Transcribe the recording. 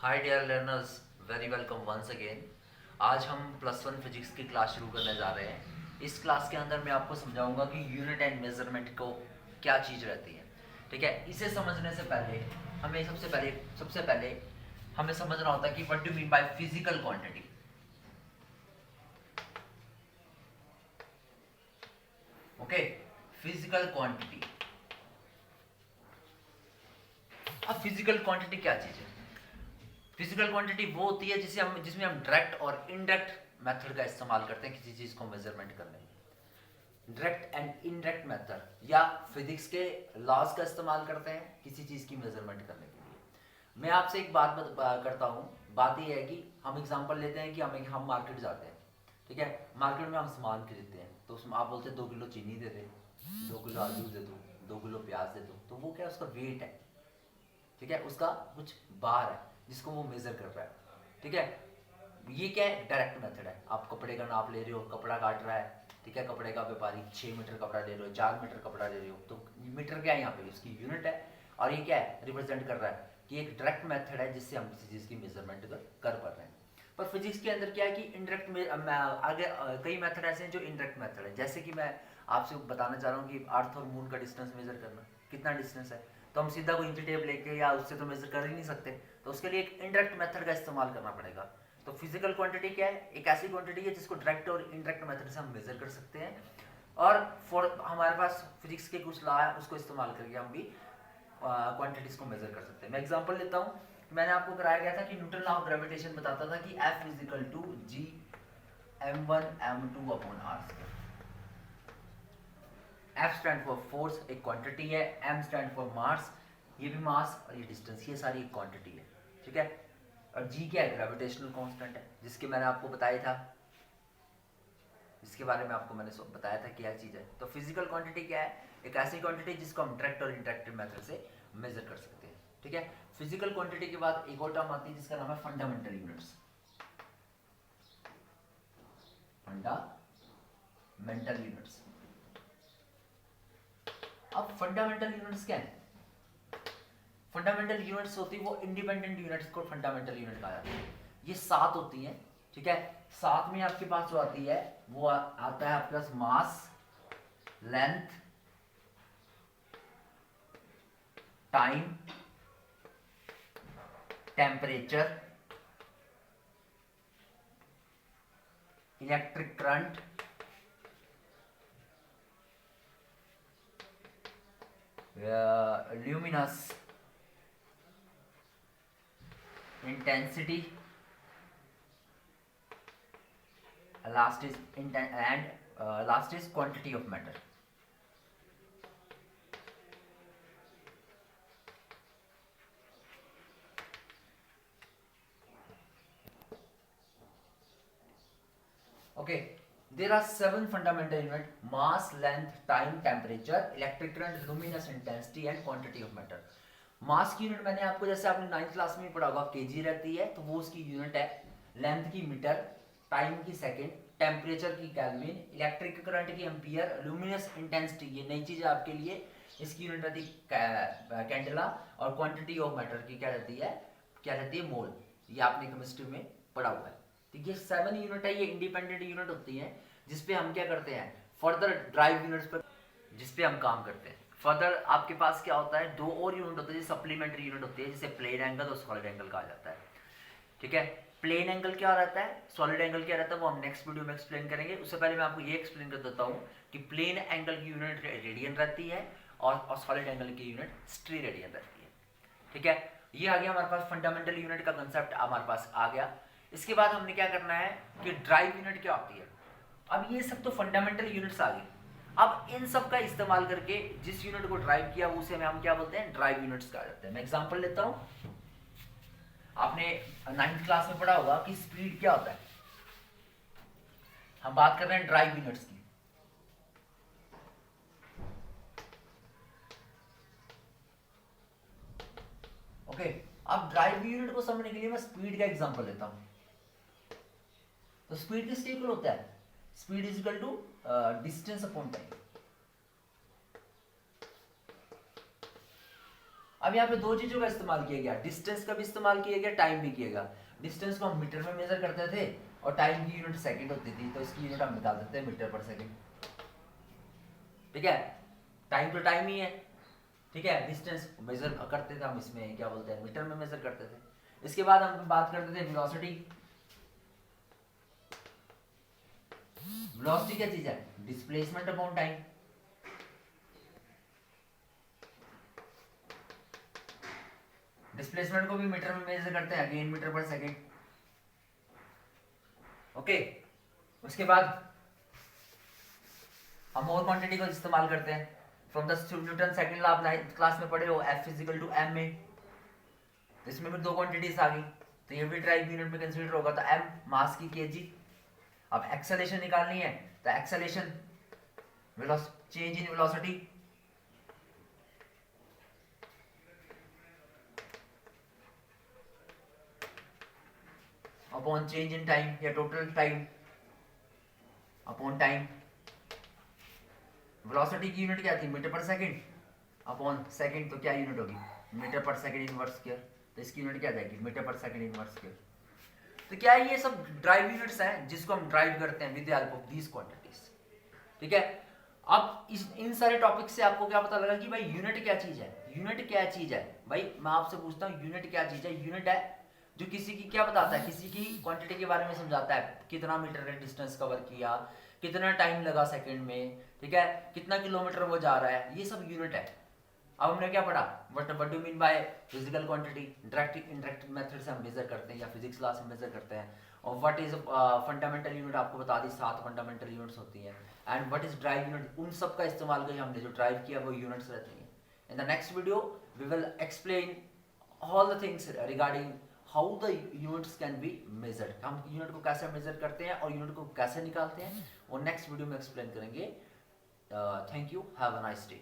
हाय dear learners, very welcome once again. आज हम +1 physics की क्लास शुरू करने जा रहे हैं। इस क्लास के अंदर मैं आपको समझाऊंगा कि यूनिट एंड मेजरमेंट को क्या चीज़ रहती है। ठीक है, इसे समझने से पहले हमें सबसे पहले हमें समझना होता है कि what do mean by physical quantity. Okay, physical quantity. अब फिजिकल क्वांटिटी क्या चीज़ है? फिजिकल क्वांटिटी वो होती है जिसमें हम डायरेक्ट और इनडायरेक्ट मेथड का इस्तेमाल करते हैं किसी चीज को मेजरमेंट करने में। डायरेक्ट एंड इनडायरेक्ट मेथड या फिजिक्स के लॉज का इस्तेमाल करते हैं किसी चीज की मेजरमेंट करने के लिए। मैं आपसे एक करता हूँ। बात यह है कि हम एग्जांपल लेते हैं कि हम मार्केट जाते हैं। ठीक है, मार्केट में हम सामान खरीदते हैं तो उसमें आप बोलते हैं 2 किलो चीनी दे दे, 2 किलो आलू दे दो, 2 किलो प्याज दे दो। तो वो क्या है? उसका वेट है। ठीक है, उसका कुछ बार है जिसको वो मेजर कर रहा है। ठीक है, ये क्या है? डायरेक्ट मेथड है। आप कपड़े का नाप ले रहे हो, कपड़ा काट रहा है। ठीक है, कपड़े का व्यापारी 6 मीटर कपड़ा ले रहे हो, 4 मीटर कपड़ा ले रहे हो, तो मीटर क्या है? यहाँ पे उसकी यूनिट है। और ये क्या है? रिप्रेजेंट कर रहा है कि एक डायरेक्ट मेथड है जिससे हम किसी चीज़ की मेजरमेंट कर पा रहे हैं। पर फिजिक्स के अंदर क्या है कि इनडायरेक्ट में आगे कई मेथड ऐसे हैं जो इनडायरेक्ट मेथड है। जैसे कि मैं आपसे बताना चाह रहा हूँ कि अर्थ और मून का डिस्टेंस मेजर करना, कितना डिस्टेंस है। तो हम सीधा कोई इंची टेप लेके या उससे तो मेजर कर ही नहीं सकते। तो उसके लिए एक इनडायरेक्ट मेथड का इस्तेमाल करना पड़ेगा। तो फिजिकल क्वांटिटी क्या है? एक ऐसी क्वांटिटी है जिसको डायरेक्ट और इनडायरेक्ट मेथड से हम मेजर कर सकते हैं। और फॉर हमारे पास फिजिक्स के कुछ लॉ है, उसको इस्तेमाल करके हम भी क्वांटिटीज को मेजर कर सकते हैं। मैं एग्जांपल लेता हूँ। मैंने आपको कराया गया था कि न्यूटन लॉ ऑफ ग्रेविटेशन बताता था कि F is equal to G m1 m2/r²। F stand for force, एक क्वांटिटी है। M स्टैंड फॉर मास, ये भी मास, और ये डिस्टेंस, ये सारी एक क्वांटिटी है। ठीक है, और G क्या है? ग्रेविटेशनल कांस्टेंट है, जिसके मैंने आपको बताया था, जिसके बारे में आपको मैंने बताया था क्या चीज़ है। तो फिजिकल क्वांटिटी क्या है? एक ऐसी क्वांटिटी जिसको हम डायरेक्ट और इंटरेक्टिव मेथड से मेजर कर सकते हैं। ठीक है, फिजिकल क्वांटिटी के बाद एक और टर्म आती है जिसका नाम है फंडामेंटल यूनिट्स। Fundamental units. अब फंडामेंटल यूनिट्स क्या है? फंडामेंटल यूनिट्स होती है वो इंडिपेंडेंट यूनिट्स को फंडामेंटल यूनिट कहा जाता है। ये 7 होती हैं। ठीक है, 7 में आपके पास जो आती है वो आता है आपके पास mass, length, time, temperature, electric current, luminous intensity, last is quantity of matter. Okay, there are 7 fundamental units: mass, length, time, temperature, electric current, luminous intensity and quantity of matter. मास की यूनिट मैंने आपको, जैसे आपने 9th class में पढ़ा होगा, KG रहती है, तो वो उसकी यूनिट है। लेंथ की मीटर, टाइम की सेकंड, टेम्परेचर की केल्विन, इलेक्ट्रिक करंट की एम्पियर, लुमिनस इंटेंसिटी, ये नई चीज है आपके लिए, इसकी यूनिट रहती है कैंडेला, और क्वांटिटी ऑफ मैटर की क्या रहती है? मोल। ये आपने केमिस्ट्री में पढ़ा हुआ है। तो ये 7 यूनिट है, ये इंडिपेंडेंट यूनिट होती है जिसपे हम क्या करते हैं? फर्दर ड्राइव यूनिट्स पर जिसपे हम काम करते हैं। फर्दर आपके पास क्या होता है? 2 और यूनिट होते हैं, सप्लीमेंट्री यूनिट होती है, जिसे प्लेन एंगल और सॉलिड एंगल कहा जाता है। ठीक है, प्लेन एंगल क्या रहता है, सॉलिड एंगल क्या रहता है, वो हम नेक्स्ट वीडियो में एक्सप्लेन करेंगे। उससे पहले मैं आपको ये एक्सप्लेन कर देता हूँ कि प्लेन एंगल की यूनिट रेडियन रहती है और सॉलिड एंगल की यूनिट स्ट्री रेडियन रहती है। ठीक है, ये आ गया हमारे पास, फंडामेंटल यूनिट का कंसेप्ट हमारे पास आ गया। इसके बाद हमने क्या करना है कि ड्राइव यूनिट क्या होती है। अब ये सब तो फंडामेंटल यूनिट्स आ गई। अब इन सब का इस्तेमाल करके जिस यूनिट को ड्राइव किया उसे हम क्या बोलते हैं? ड्राइव यूनिट्स कहा जाता है। मैं एग्जांपल लेता हूं। आपने 9th क्लास में पढ़ा होगा कि स्पीड क्या होता है। हम बात कर रहे हैं ड्राइव यूनिट्स की। ओके, अब ड्राइव यूनिट को समझने के लिए मैं स्पीड का एग्जांपल लेता हूं। तो स्पीड किसके इक्वल होता है? Speed is equal to distance upon time. अब यहाँ पे दो चीजों का इस्तेमाल किया गया, डिस्टेंस का भी इस्तेमाल किया गया, टाइम भी किया गया। डिस्टेंस को हम मीटर में मेजर करते थे और टाइम की यूनिट सेकंड होती थी, तो इसकी यूनिट हम निकाल देते हैं मीटर पर सेकंड। ठीक है, टाइम तो टाइम ही है। ठीक है, डिस्टेंस मेजर करते थे हम इसमें क्या बोलते हैं मीटर में मेजर करते थे। इसके बाद हम बात करते थे वेलोसिटी। वेलोसिटी क्या चीज है, डिस्प्लेसमेंट अपॉन टाइम। डिस्प्लेसमेंट को भी मीटर में मेजर करते हैं, अगेन मीटर पर सेकंड। ओके, उसके बाद हम और क्वांटिटी को इस्तेमाल करते हैं from the Newton second law, आप 9th क्लास में पढ़े हो, F इक्वल टू m में। इसमें भी दो क्वांटिटीज आ गई, तो ये भी ड्राइव यूनिट में कंसीडर होगा। तो m मास की kg। अब एक्सेलेरेशन निकालनी है, तो acceleration change in velocity upon change in time या total time upon time. Velocity की यूनिट क्या थी, मीटर पर सेकंड अपॉन सेकंड, तो क्या यूनिट होगी, मीटर पर सेकंड इनवर्स स्क्वायर। तो इसकी यूनिट क्या जाएगी, मीटर पर सेकंड इनवर्स स्क्वायर। तो क्या ये सब ड्राइव यूनिट्स हैं जिसको हम ड्राइव करते हैं with the help of these quantities. ठीक है, अब इन सारे टॉपिक से आपको क्या पता लगा कि भाई यूनिट क्या चीज है। यूनिट क्या चीज है भाई, मैं आपसे पूछता हूँ यूनिट क्या चीज है। यूनिट है जो किसी की क्या बताता है, किसी की क्वांटिटी के बारे में समझाता है, कितना मीटर ने डिस्टेंस कवर किया, कितना टाइम लगा सेकंड में, ठीक है, कितना किलोमीटर वो जा रहा है, ये सब यूनिट है। अब हमने क्या पढ़ा, what do mean by physical quantity, direct indirect method से हम मेजर करते हैं या फिजिक्स क्लास में मेजर करते हैं। और व्हाट इज फंडामेंटल यूनिट, आपको बता दी 7 फंडामेंटल यूनिट्स होती हैं। And what is drive unit, उन सब का इस्तेमाल करके हमने जो ड्राइव किया वो यूनिट्स रहती हैं। In the next video we will explain all the things regarding how the units can be measured, हम यूनिट को कैसे मेजर करते हैं और यूनिट को कैसे निकालते हैं, वो नेक्स्ट वीडियो में एक्सप्लेन करेंगे। Thank you, have a nice day.